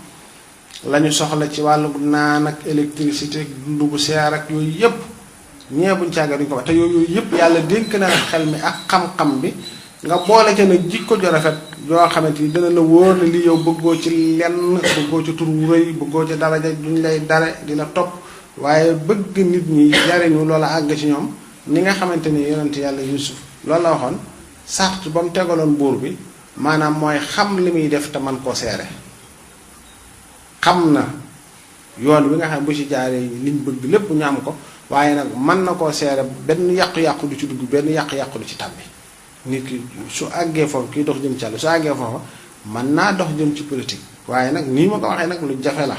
lañu soxla ci wàllu naan ak électricité dund bu seer ak yooyu yépp ñee buñ càggee duñ ko wax te yooyu yépp yàlla dénk na la xel mi ak xam-xam bi nga boole ca nag jikko ju rafet yoo xamante ni dina la wóor ne li yow bëggoo ci lenn bëggoo ci tur wu rëy bëggoo ci daraja duñ lay dare di la topp waaye bëgg nit ñi jariñu loola àgg ci ñoom ni nga xamante ni yonent yàlla Yuusuf loolu la waxoon sart ba mu tegaloon buur bi maanaam mooy xam li muy def te man koo seere xam na yoon wi nga xam bu ci jaaree liñ bëgg lépp ñu am ko waaye nag mën na koo seere benn yàqu-yàqu du ci dugg benn yàqu-yàqu du ci tàbbi nit ki su àggee foofu kiy dox jëm ci Yàlla su àggee foofu mën naa dox jëm ci politique waaye nag nii ma ko waxee nag lu jafe la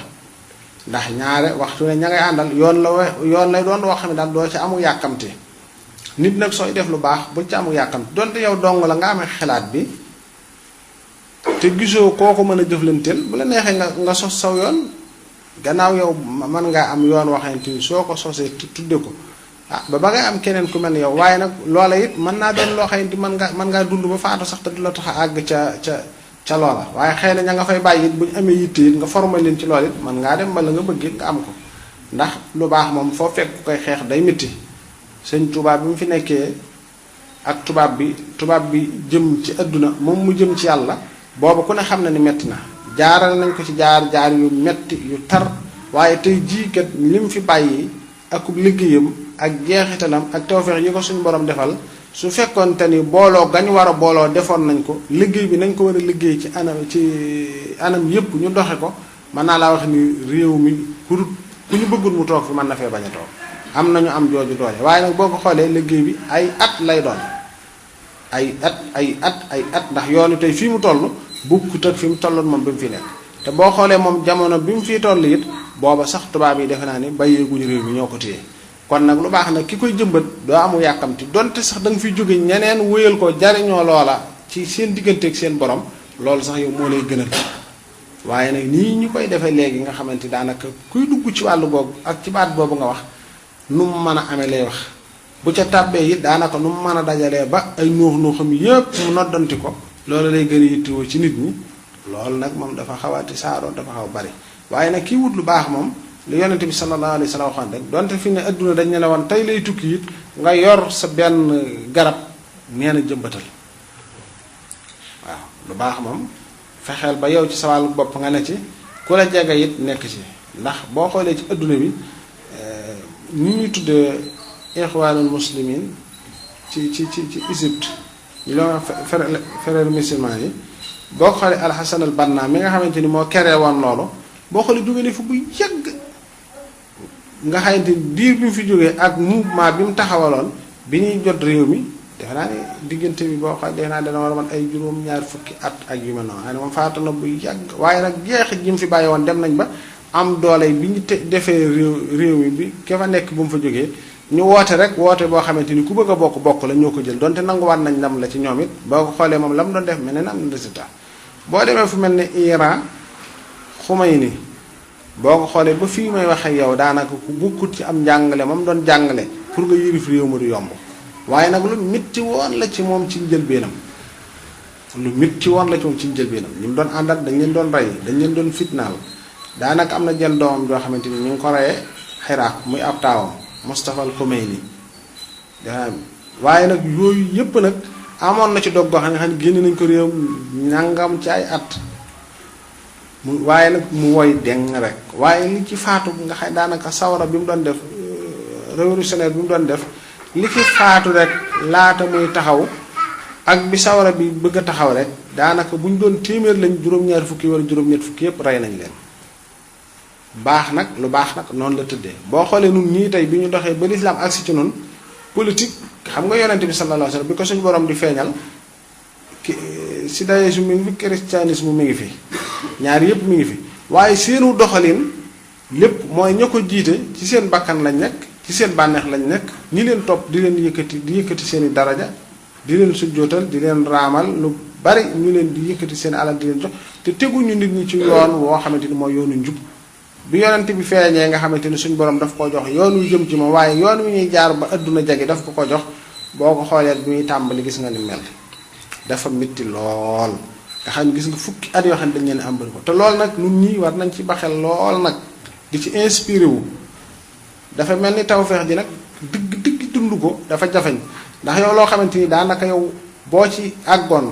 ndax ñaare waxtu ne ña ngay àndal yoon lay doon woo xam ne daal doo ci amul yàkkamte nit nag sooy def lu baax bul ci amul yàkkamte donte yow dong la nga amee xalaat bi te gisoo koo ko mën a jëflanteel bu la neexee nga sos saw yoon gannaaw yow mën ngaa am yoon waxante ni soo ko sosee tudde ko ba ngay am keneen ku mel ni yow waaye nag loola it mën naa doon loo xamante mën ngaa dund ba faatu sax te du la tax a àgg ca loola waaye xëy na ña nga fay bàyyi it bu ñu amee yitte it nga formal leen ci lool it mën ngaa dem ba la nga bëgg it nga am ko ndax lu baax moom foo fekk ku koy xeex day métti sëñ tubaab bi mu fi nekkee ak tubaab bi jëm ci àdduna moom mu jëm ci yàlla booba ku ne xam na ni metti na jaaral nañ ko ci jaar yu metti yu tar waaye tey jii kat lim fi bàyyi akub liggéeyam ak jeexitalam ak tawfeex yi ko suñu borom defal su fekkoon te ni booloo gañ war a booloo defoon nañ ko liggéey bi nañ ko war a liggéey ci anam yépp ñu doxe ko mën naa laa wax ni réew mi ku ñu bëggul mu toog fi mën na fee bañ a toog am nañu am jooju doole waaye nag boo ko xoolee liggéey bi ay at lay doon ay at ndax yoonu tey fii mu toll bukkut ak fi mu tolloon moom bi mu fi nekk te boo xoolee moom jamono bi mu fii toll it booba sax tubaab yi defe naa ni bàyyeeguñu réew mi ñoo ko téye kon nag lu baax nag ki koy jëmbat doo amul yàkkamti donte sax da nga fiy jóge ñeneen wéyal ko jariñoo loola ci seen digganteeg seen borom loolu sax yow moo lay gënal waaye nag nii ñu koy defee léegi nga xamante daanaka kuy dugg ci wàllu boobu ak ci baat boobu nga wax nu mu mën a amee lay wax bu ca tàbbee it daanaka nu mu mën a dajalee ba ay nuux-nuuxam yépp mu noddanti ko loolu lay gën a yittewoo ci nit ñi loolu nag moom dafa xawaati saaroo dafa xaw bari waaye nag kii wut lu baax moom li yonente bi sallallahu alayhi wa sallam waxoon rek donte fi ne adduna dañ ne la woon tey lay tukki it nga yor sa benn garab nee na jëmbatal waaw lu baax moom fexeel ba yow ci sa wàllu bopp nga ne ci ku la jege it nekk ci ndax boo xoolee ci adduna bi ñi ñuy tuddee ixwaanul muslimin ci Égypte ñu doon frères musulmans yi boo ko xoolee Al-Hasan al-Banna mi nga xamante ni moo keree woon loolu boo xoolee jóge ne fi bu yàgg nga xamante ni diir bi mu fi jógee ak mouvement bi mu taxawaloon bi ñuy jot réew mi defe naa ne diggante bi boo xam defe naa dana war a mën ay juróom-ñaar fukki at ak yu mel noonu xëy na moom faatu na bu yàgg waaye nag jeexit ji mu fi bàyyi woon dem nañ ba am doole bi ñu defee réew mi bi ka fa nekk bu mu fa jógee ñu woote rek woote boo xamante ni ku bëgg a bokk la ñoo ko jël donte nanguwaat nañ ndam la ci ñoom it boo ko xoolee moom la mu doon def mel ne na am na résultat boo demee fu mel ne Iran Khomeini boo ko xoolee ba fii may wax ak yow daanaka ku bukkut ci am njàngale moom doon jàngale pour nga yërif réew ma du yomb waaye nag lu mitti woon la ci moom ci njëlbeenam lu mitti woon la ci moom ci njëlbeenam ñu mu doon àndal dañ leen doon rey dañ leen doon fitnaal daanaka am na jël doomam joo xamante ni ñu ngi ko reyee Xiraaq muy ab taawam Mustafa al Khomeini waaye nag yooyu yëpp nag amoon na ci dog goo xam ne génn nañ ko réew ñàngam ci ay at mu waaye nag mu woy deng rek waaye li ci faatu nga xam daanaka sawara bi mu doon def révolutionnaire bi mu doon def li ci faatu rek laata muy taxaw ak bi sawara bi bëgg a taxaw rek daanaka bu ñu doon téeméer lañ juróom-ñaari fukki wala juróom-ñett fukki yëpp rey nañ leen baax nag lu baax nag noonu la tëddee boo xoolee nun ñii tey bi ñu doxee ba lislaam agsi ci noonu politique xam nga yonente bi sallallahu alayhi wasallam bi ko suñu borom di feeñal judaïsme mi ngi fi christianisme mi ngi fi ñaar yëpp mi ngi fi waaye seenu doxalin lépp mooy ña ko jiite ci seen bakkan lañ nekk ci seen bànneex lañ nekk ñi leen topp di leen yëkkati seeni daraja di leen sujjootal di leen raamal lu bari ñu leen di yëkkati seen alal di leen jox te teguñu nit ñi ci yoon woo xamante ni mooy yoonu njub bi yonent bi feeñee nga xamante ni suñu borom daf ko jox yoon wu jëm ci moom waaye yoon wi ñuy jaar ba adduna jage daf ko jox boo ko xoolee bi muy tàmbali gis nga ni mel dafa mitti lool nga xam ne gis nga fukki at yoo xam ne dañ leen am ko te lool nag nun ñii war nañ ci baxel lool nag di ci inspiré wu dafa mel ni tawfeex ji nag digg dund ko dafa jafeñ ndax yow loo xamante ni daanaka yow boo ci àggoon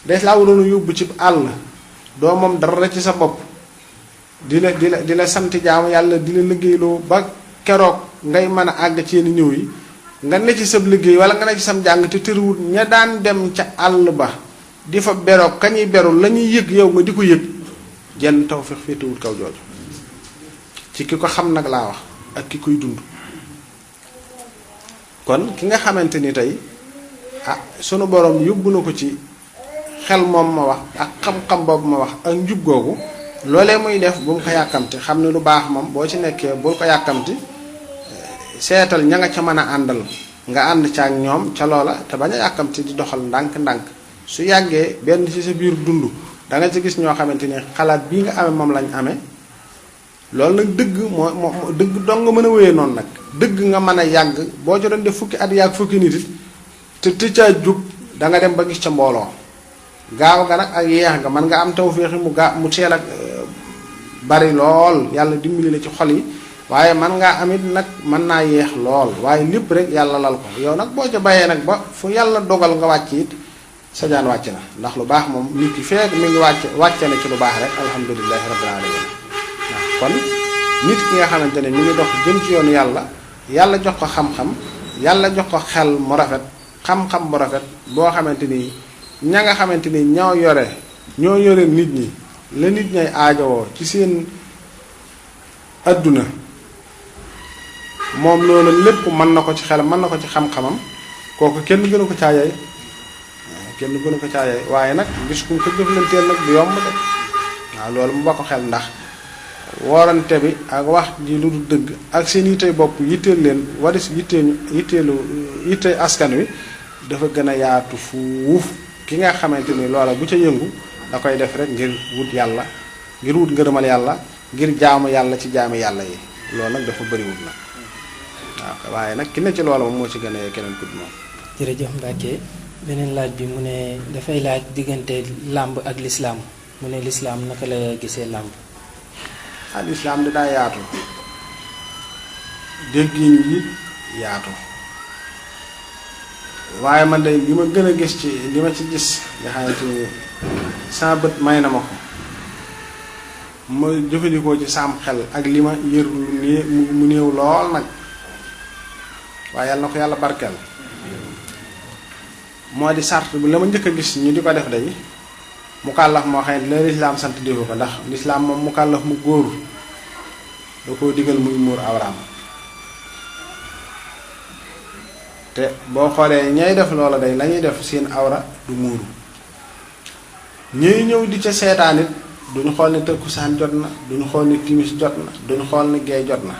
des laa waroon a yóbbu ci àll doo moom dara ci sa bopp di la sant jaamu yàlla di la liggéeyloo ba keroog ngay mën a àgg ci yenn ñëw yi nga ne ci sab liggéey wala nga ne ci sam jàng te tëriwut ña daan dem ca àll ba di fa beroog kañuy beru la ñuy yëg yow nga di ko yëg jenn tawfeex féetewut kaw jooju ci ki ko xam nag laa wax ak ki koy dund kon ki nga xamante ni tey sunu borom yóbbu na ko ci xel moom ma wax ak xam-xam boobu ma wax ak njub googu loolee muy def bu mu ko yàkkamti xam ne lu baax moom boo ci nekkee bul ko yàkkamti seetal ña nga ca mën a àndal nga ànd ca ak ñoom ca loola te bañ a yàkkamti di doxal ndànk-ndànk su yàggee benn ci sa biir dund da nga ci gis ñoo xamante ni xalaat bii nga amee moom lañ amee loolu nag dëgg moo dëgg dong nga mën a wéyee noonu nag dëgg nga mën a yàgg boo ci doon def fukki at yàgg fukki nit it te caa jug da nga dem ba gis ca mbooloo gaaw ga nag ak yeex nga mën nga am tawféexi mu teel ak bari lool yàlla dimbali la ci xol yi waaye man ngaa amit nag mën naa yeex lool waaye lépp rek yàlla lal ko yow nag boo ca bàyyee nag ba fu yàlla dogal nga wàcc it sa jaan wàcc na ndax lu baax moom nit ki feek mi ngi wàcce na ci lu baax rek alhamdulilahi rabbil alamin kon nit ki nga xamante ne mi ngi dox jëm ci yoonu yàlla jox ko xam-xam yàlla jox ko xel mu rafet xam-xam bu rafet boo xamante ni ña nga xamante ni ñoo yore nit ñi la nit ñay aajowoo ci seen adduna moom loolu lépp mën na ko ci xelam mën na ko ci xam-xamam kooku kenn gënu ko caayay waaye nag gis ku ko jëflanteel nag du yomb de waaw loolu mu ba ko xel ndax worante bi ak wax ji lu du dëgg ak seen yittey bopp yitteel leen waris yittey askan wi dafa gën a yaatu fuuf ki nga xamante ni loola bu ca yëngu da koy def rek ngir wut yàlla ngir wut ngërëmal yàlla ngir jaamu yàlla ci jaami yàlla yi loolu nag dafa bëriwut nag waaw waaye nag ki ne ci loola moom moo ci gën a keneen ku moom. jërëjëf Mbacke beneen laaj bi mu ne dafay laaj diggante làmb ak lislaam mu ne lislaam naka la gisee làmb. lislaam daa yaatu déggin yi yaatu waaye man de li ma gën a gis ci li ma ci gis nga xamante ni sama bët may na ma ko ma jëfandikoo ci saam xel ak li ma yër mu néew lool nag waaye yàlla na ko yàlla barkeel moo di sart bi la ma njëkk a gis ñu di ko def day mukallaf moo xam ne la lislaam sant defu ko ndax lislaam moom mukallaf mu góor da koo digal muy muur awraam te boo xoolee ñay def loola day lañuy def seen awra du muuru ñuy ñëw di ca seetaan it duñu xool ni takkusaan jot na duñu xool ni timis jot na duñu xool ni gee jot na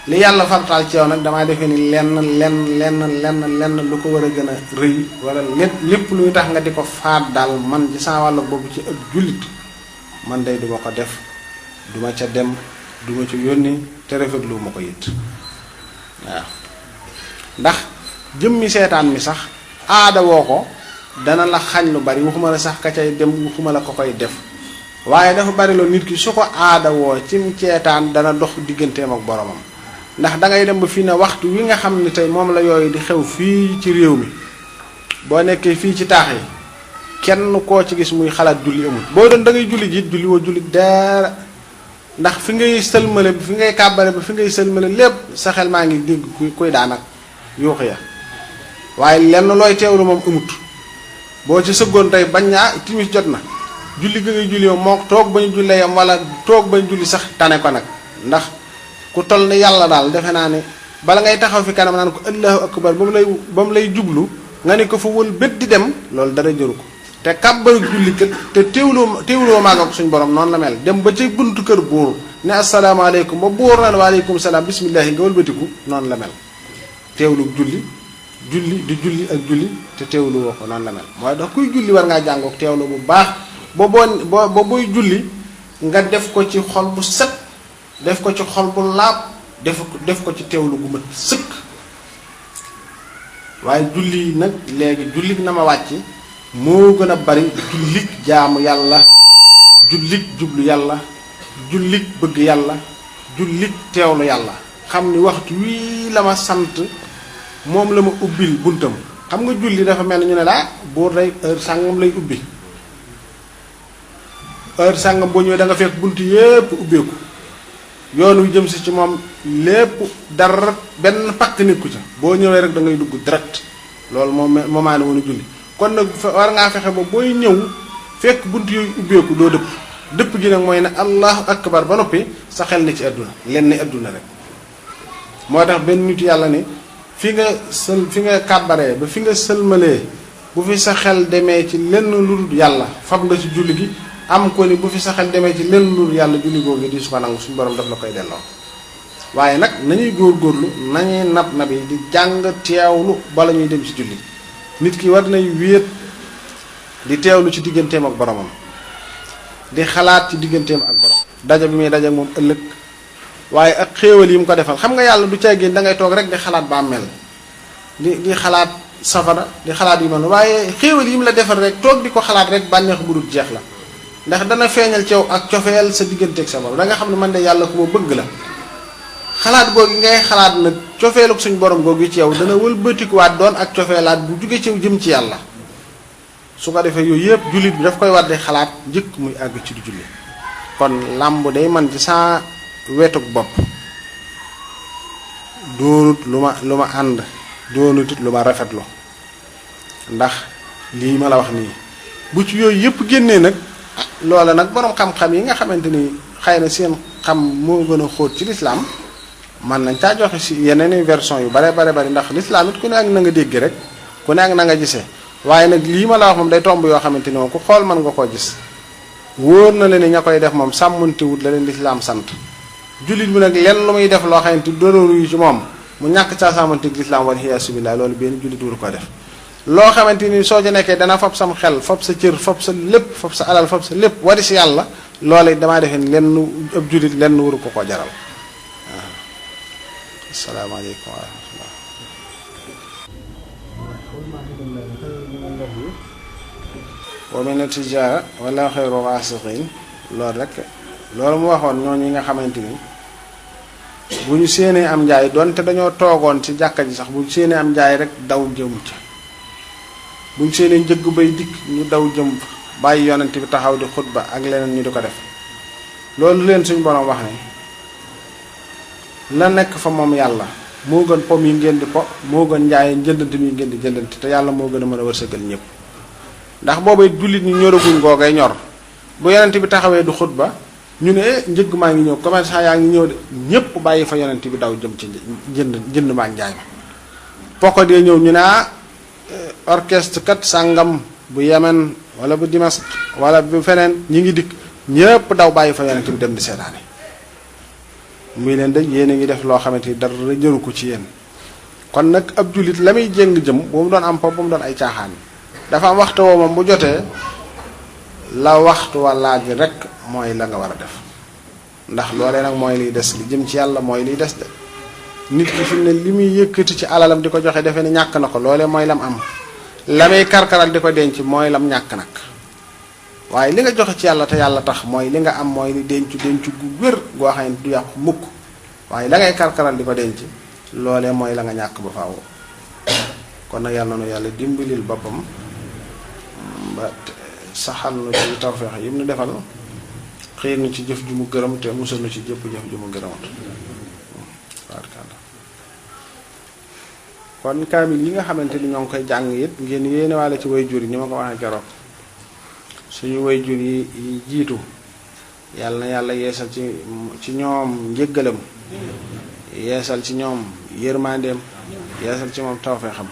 li yàlla fartaal ci yow nag damaa defee ni lenn lu ko war a gën a rëy wala lépp luy tax nga di ko faat daal man ci saa wàll boobu ci ëpp jullit man day duma ko def duma ca dem duma ca yónni te rafetlu ma ko it waaw ndax jëmmi seetaan mi sax aada woo ko dana la xañ lu bari waxuma la sax ka cay dem waxuma la ko koy def waaye dafa bari loolu nit ki su ko aada woo cim ceetaan dana dox digganteem ak boromam ndax dangay dem ba fii ne waxtu wi nga xam ne tey moom la yooyu di xew fii ci réew mi boo nekkee fii ci taax yi kenn koo ci gis muy xalaat julli amul boo doon da ngay julli jiit julli woo julli dara ndax fi ngay sëlmale bi fi ngay kàbbale ba fi ngay sëlmale lépp sa xel maa ngi dégg kuy daan ak yuuxu ya waaye lenn looy teewlu moom amut boo ci sëggoon tey bañ naa timis jot na julli ga ngay julli moo toog bañu jullee yam wala toog bañ julli sax tane ko nag ndax ku toll ni yàlla daal defe naa ne bala ngay taxaw fi kanam naan ko allahu akbar ba mu lay jublu nga ne ko fa wël bët di dem loolu dara jëru ko te kàbbaru julli kat te teewloo maaga ko suñ borom noonu la mel dem ba ci buntu kër buur ne asalaamaaleykum ba buur na waaleykum salaam bismillaahi nga wëlbatiku noonu la mel teewlu julli di julli ak julli te teewlu woo ko noonu la mel mooy dax kuy julli war ngaa jàngook teewlu bu baax ba booy julli nga def ko ci xol bu set def ko ci xol bu laab def ko ci teewlu gu mat sëkk waaye julli nag léegi jullit na ma wàcc moo gën a bari jullit jaamu yàlla jullit jublu yàlla jullit bëgg yàlla jullit teewlu yàlla xam ni waxtu wii la ma sant moom la ma ubbil buntam xam nga julli dafa mel ñu ne laa buur day heure sàngam lay ubbi heure sàngam boo ñëwee da nga fekk bunt yépp ubbeeku yoon wi jëm si ci moom lépp dara benn pakk nekku ca boo ñëwee rek da ngay dugg direct loolu moom moomaane woon a julli kon nag war ngaa fexe ba booy ñëw fekk bunt yooyu ubbeeku doo dëpp gi nag mooy ne allahu akbar ba noppi sa xel ne ci àdduna lenn ni àdduna rek moo tax benn nit yàlla ne fi nga kàbbaree ba fi nga sëlmalee bu fi sa xel demee ci lenn lu dul yàlla fab nga ci julli gi am ko ni bu fi sa xel demee ci lenn lu dul yàlla julli googu di su ko nangu suñu borom daf la koy delloo waaye nag nañuy góorgóorlu nañuy nab yi di jàng teewlu bala ñuy dem ci julli nit ki war nay wéet di teewlu ci digganteem ak boromam di xalaat ci digganteem ak borom daja bi muy daja moom ëllëg waaye ak xéewal yi mu ko defal xam nga yàlla du caagéen da ngay toog rek di xalaat ba mel di xalaat safara di xalaat yu mel waaye xéewal yi mu la defal rek toog di ko xalaat rek bànneex bu dul jeex la ndax dana feeñal ci yow ak cofeel sa digganteeg sa borom da nga xam ne man de yàlla ku ma bëgg la xalaat googu ngay xalaat nag cofeeluk suñ borom googu ci yow dana wëlbatikuwaat doon ak cofeelaat bu jóge ci yow jëm ci yàlla su ko defee yooyu yëpp jullit bi daf koy war di xalaat njëkk muy àgg ci du julli kon làmb day man ci saa wetuk bopp doonut lu ma ànd doonut lu ma rafetlu ndax lii ma la wax nii bu ci yooyu yëpp génnee nag loola nag borom xam-xam yi nga xamante ni xëy na seen xam moo gën a xóot ci lislaam man nañ caa joxe si yeneen version yu bare bari ndax lislaam it ku ne ak na nga dégg rek ku ne ak na nga gisee waaye nag lii ma la wax moom day tomb yoo xamante ni moom ku xool mën nga koo gis wóor na leen ni ña koy def moom sàmmantewut la leen lislaam sant jullit bi nag lenn lu muy def loo xamante dororu yu ci moom mu ñàkk caa sàmmanteeg lislaam wal iyaasu billaah loolu benn jullit waru ko def loo xamante ni soo ca nekkee dana fab sam xel fab sa cër fab sa lépp fab sa alal fab sa lépp wari si yàlla loola damaa defee ni lenn ab jullit lenn waru ko koo jaral waaw asalaamaaleykum wa rahmatullah wa mina tijaara wala xayru raasiqiin loolu rek loolu mu waxoon ñooñu nga xamante ni bu ñu séenee am njaay donte dañoo toogoon ci jàkka ji sax bu ñu séenee am njaay rek daw jëm ca bu ñu séenee njëgg bay dikk ñu daw jëm bàyyi yonent bi taxaw di xutba ak leneen ñu di ko def loolu leen suñ borom wax ne la nekk fa moom yàlla moo gën pom yi ngeen di po moo gën njaay jëndante mi ngeen di jëndante te yàlla moo gën a mën a wërsëgal ñëpp ndax boobu jullit ñi ñoraguñ googay ñor bu yonent bi taxawee du xutba ñu ne njëgg maa ngi ñëw commerçant yaa ngi ñëw de ñëpp bàyyi fa yonent bi daw jëm ci jënd maa njaay ma poko dee ñëw ñu ne orchestre kat sàngam bu Yemen wala bu Dimask wala bu feneen ñi ngi dikk ñëpp daw bàyyi fa yonent bi dem di seetaane muy leen de yéen a ngi def loo xamante ni dara jëru ko ci yéen kon nag ab jullit la muy jéng jëm bu mu doon am pop bu mu doon ay caaxaan dafa am waxtu woo moom bu jotee la waxtu wa laaj rek mooy la nga war a def ndax loolee nag mooy liy des li jëm ci yàlla mooy liy des de nit ki fi ne li muy yëkkati ci alalam di ko joxe defe ne ñàkk na ko loolee mooy lam am la muy karkaral di ko denc mooy lam ñàkk nag waaye li nga joxe ci yàlla te yàlla tax mooy li nga am mooy li denc gu wér goo xam ne du yàqu mukk waaye la ngay karkaral di ko denc loolee mooy la nga ñàkk ba faaw kon nag yàlla na yàlla dimbalil boppam ba saxal nu ci tawfeex yi mu nu defal xiir nu ci jëf ju mu gërëm te musal nu ci jëpp jëf ju mu gërëmut kon kaamil yi nga xamante ni ñoo ngi koy jàng it ngeen yéene waale ci way jur yi ni ma ko waxee keroog suñu way jur yi jiitu yàlla na yàlla yeesal ci ñoom njëggalam yeesal ci ñoom yërmandeem yeesal ci moom tawfeexam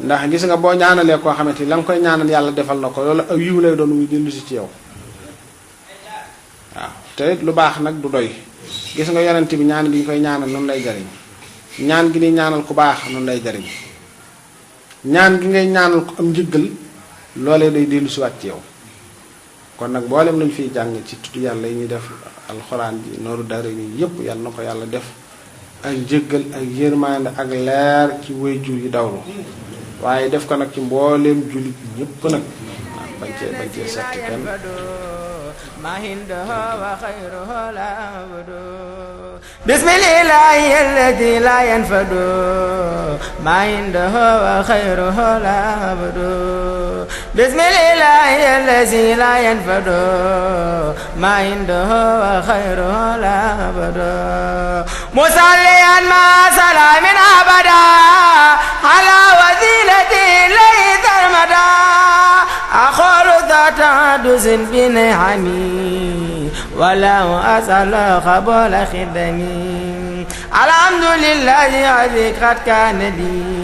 ndax gis nga boo ñaanalee koo xamante ni la nga koy ñaanal yàlla defal na ko loolu aw yiw lay doon wuy dellu si ci yow waaw te lu baax nag du doy gis nga yonent bi ñaan gi ñu koy ñaanal noonu lay jariñ ñaan gi ni ñaanal ku baax noonu lay jariñ ñaan gi ngay ñaanal ko am njëggal loolee day dellu si waat ci yow kon nag mboolem lañ fiy jàng ci tudd yàlla yi ñuy def alxuraan ji nooru dara yi yépp yàlla na ko yàlla def ak njëggal ak yërmande ak leer ci waajur yi dawlu waaye def ko nag ci mbooleem jullit ñépp nag bañ cee setti kenn ما عنده وخيره لا عبد بسم الله الذي لا ينفد ما عنده وخيره لا عبد بسم الله الذي لا ينفد ما عنده وخيره لا عبد مصليا مع سلام أبدا على وسيلتي ليس المدى أخر ذات عدس بنعمي ولا أسأل قبل خدمي الحمد لله الذي قد كان لي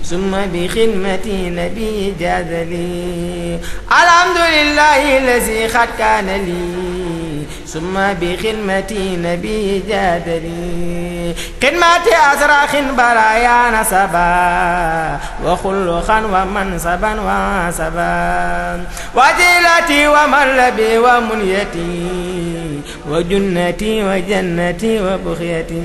ثم بخدمتي نبي جاز لي الحمد لله الذي قد كان لي ثم بخدمتي نبي جاز لي خدمتي أسرخ برايا نسبا وخلقا ومنصبا وعصبا وجلتي وملبي ومنيتي وجنتي وجنتي وبخيتي